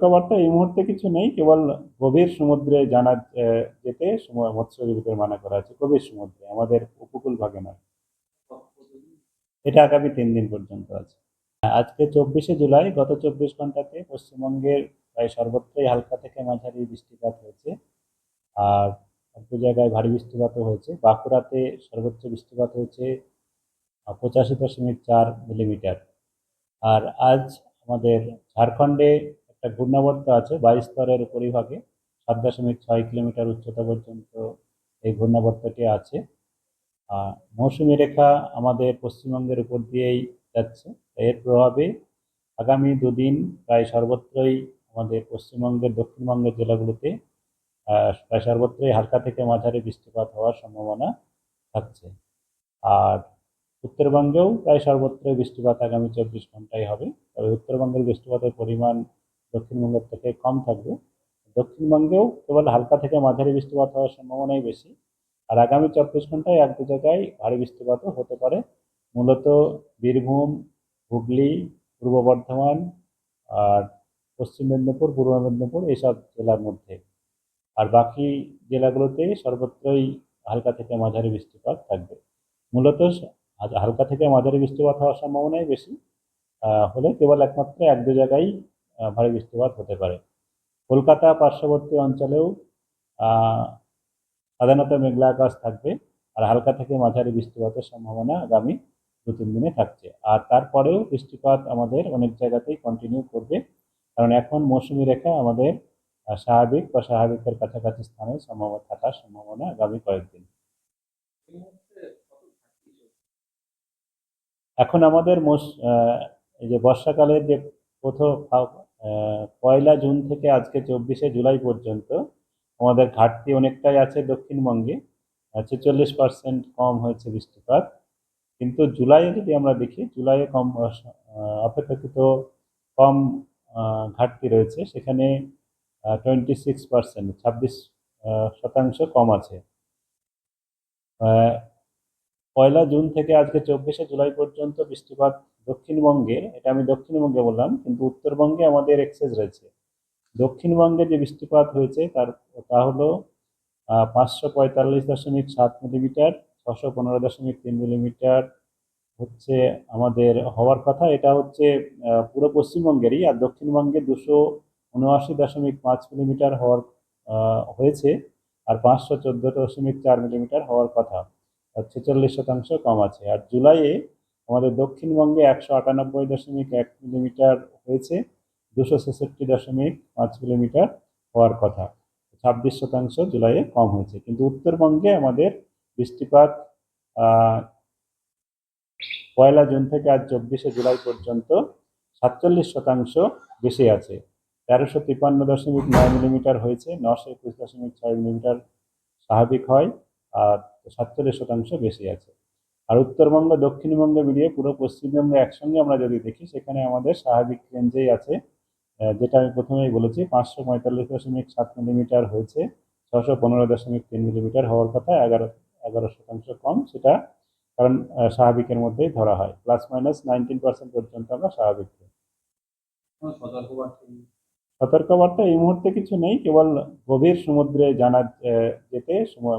সতর্কবার্তা এই মুহূর্তে কিছু নেই, কেবল গভীর সমুদ্রে যেতে মৎস্যজীবীদের মানা করা আছে। গভীর সমুদ্রে, আমাদের উপকূল ভাগে নয়। এটা আগামী 3 দিন পর্যন্ত আছে। আজকে 24শে জুলাই, গত 24 ঘন্টাতে পশ্চিমবঙ্গের প্রায় সর্বত্রই হালকা থেকে মাঝারি বৃষ্টিপাত হয়েছে। আর একটু জায়গায় ভারী বৃষ্টিপাতও হয়েছে। বাঁকুড়াতে সর্বোচ্চ বৃষ্টিপাত হয়েছে 85.4 মিলিমিটার। আর আজ আমাদের ঝাড়খণ্ডে একটা ঘূর্ণাবর্ত আছে 22 স্তরের উপরিভাগে, 7.6 কিলোমিটার উচ্চতা পর্যন্ত এই ঘূর্ণাবর্তটি আছে। মৌসুমী রেখা আমাদের পশ্চিমবঙ্গের উপর দিয়েই যাচ্ছে। এর প্রভাবে আগামী 2 দিন প্রায় সর্বত্রই আমাদের পশ্চিমবঙ্গের দক্ষিণবঙ্গের জেলাগুলোতে প্রায় সর্বত্রই হালকা থেকে মাঝারি বৃষ্টিপাত হওয়ার সম্ভাবনা থাকছে। আর উত্তরবঙ্গেও প্রায় সর্বত্রই বৃষ্টিপাত আগামী 24 ঘন্টায় হবে। তবে উত্তরবঙ্গের বৃষ্টিপাতের পরিমাণ দক্ষিণবঙ্গের থেকে কম থাকবে। দক্ষিণবঙ্গেও কেবল হালকা থেকে মাঝারি বৃষ্টিপাত হওয়ার সম্ভাবনাই বেশি। আর আগামী 24 ঘন্টায় 1-2 জায়গায় ভারী বৃষ্টিপাতও হতে পারে, মূলত বীরভূম, হুগলি, পূর্ব বর্ধমান আর পশ্চিম মেদিনীপুর, পূর্ব মেদিনীপুর এইসব জেলার মধ্যে। আর বাকি জেলাগুলোতে সর্বত্রই হালকা থেকে মাঝারি বৃষ্টিপাত থাকবে। মূলত হালকা থেকে মাঝারি বৃষ্টিপাত হওয়ার সম্ভাবনাই বেশি, হলে কেবল একমাত্র 1-2 জায়গায় ভারী বৃষ্টিপাত হতে পারে। কলকাতা পার্শ্ববর্তী অঞ্চলেও সাধারণত মেঘলা আকাশ থাকবে, আর হালকা থেকে মাঝারি বৃষ্টিপাতের সম্ভাবনা আগামী 2-3 দিনে থাকছে। আর তারপরেও বৃষ্টিপাত আমাদের অনেক জায়গাতেই কন্টিনিউ করবে, কারণ এখন মৌসুমী রেখা আমাদের স্বাভাবিক বা স্বাভাবিকের কাছাকাছি স্থানে সম্ভবত থাকার সম্ভাবনা আগামী কয়েকদিন। এখন আমাদের এই যে বর্ষাকালের যে প্রথম 1 জুন থেকে আজকে 24শে জুলাই পর্যন্ত আমাদের ঘাটতি অনেকটাই আছে দক্ষিণবঙ্গে। 46% কম হয়েছে বৃষ্টিপাত। কিন্তু জুলাইয়ে যদি আমরা দেখি, জুলাইয়ে অপেক্ষাকৃত কম ঘাটতি রয়েছে। সেখানে 26%, 26% কম আছে। 1 জুন থেকে আজকে 24শে জুলাই পর্যন্ত বৃষ্টিপাত দক্ষিণবঙ্গের, এটা আমি দক্ষিণবঙ্গে বললাম, কিন্তু উত্তরবঙ্গে আমাদের এক্সেস রয়েছে। দক্ষিণবঙ্গে যে বৃষ্টিপাত হয়েছে তা হলো 545.7 মিলিমিটার, 615.3 মিলিমিটার হচ্ছে আমাদের হওয়ার কথা। এটা হচ্ছে পুরো পশ্চিমবঙ্গেরই। আর দক্ষিণবঙ্গে 279.5 মিলিমিটার হয়েছে। আর 514.4 মিলিমিটার হওয়ার কথা, 46% কম আছে। আর জুলাইয়ে আমাদের দক্ষিণবঙ্গে 198.1 মিলিমিটার হয়েছে, 266.5 মিলিমিটার হওয়ার কথা, 26% জুলাইয়ে কম হয়েছে। কিন্তু উত্তরবঙ্গে আমাদের বৃষ্টিপাত 1 জুন থেকে আজ 24শে জুলাই পর্যন্ত 47% বেশি আছে। 1353.9 মিলিমিটার হয়েছে, 921.6 মিলিমিটার স্বাভাবিক হয়, আর 47% বেশি আছে। আর উত্তরবঙ্গ দক্ষিণবঙ্গ মিলিয়ে পুরো পশ্চিমবঙ্গ একসঙ্গে আমরা যদি দেখি, সেখানে আমাদের স্বাভাবিক রেঞ্জেই আছে। যেটা আমি প্রথমেই বলেছি, 545.7 মিলিমিটার হয়েছে, 615.3 মিলিমিটার হওয়ার কথা, 11% কম। সেটা কারণ স্বাভাবিকের মধ্যেই ধরা হয়, +-19% পর্যন্ত আমরা স্বাভাবিক। সতর্কবার্তা এই মুহূর্তে কিছু নেই, কেবল গভীর সমুদ্রে যেতে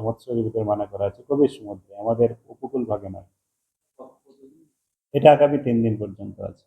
মৎস্যজীবীদের মানা করা আছে। গভীর সমুদ্রে, আমাদের উপকূল ভাগে নয়। এটা আগামী 3 দিন পর্যন্ত আছে।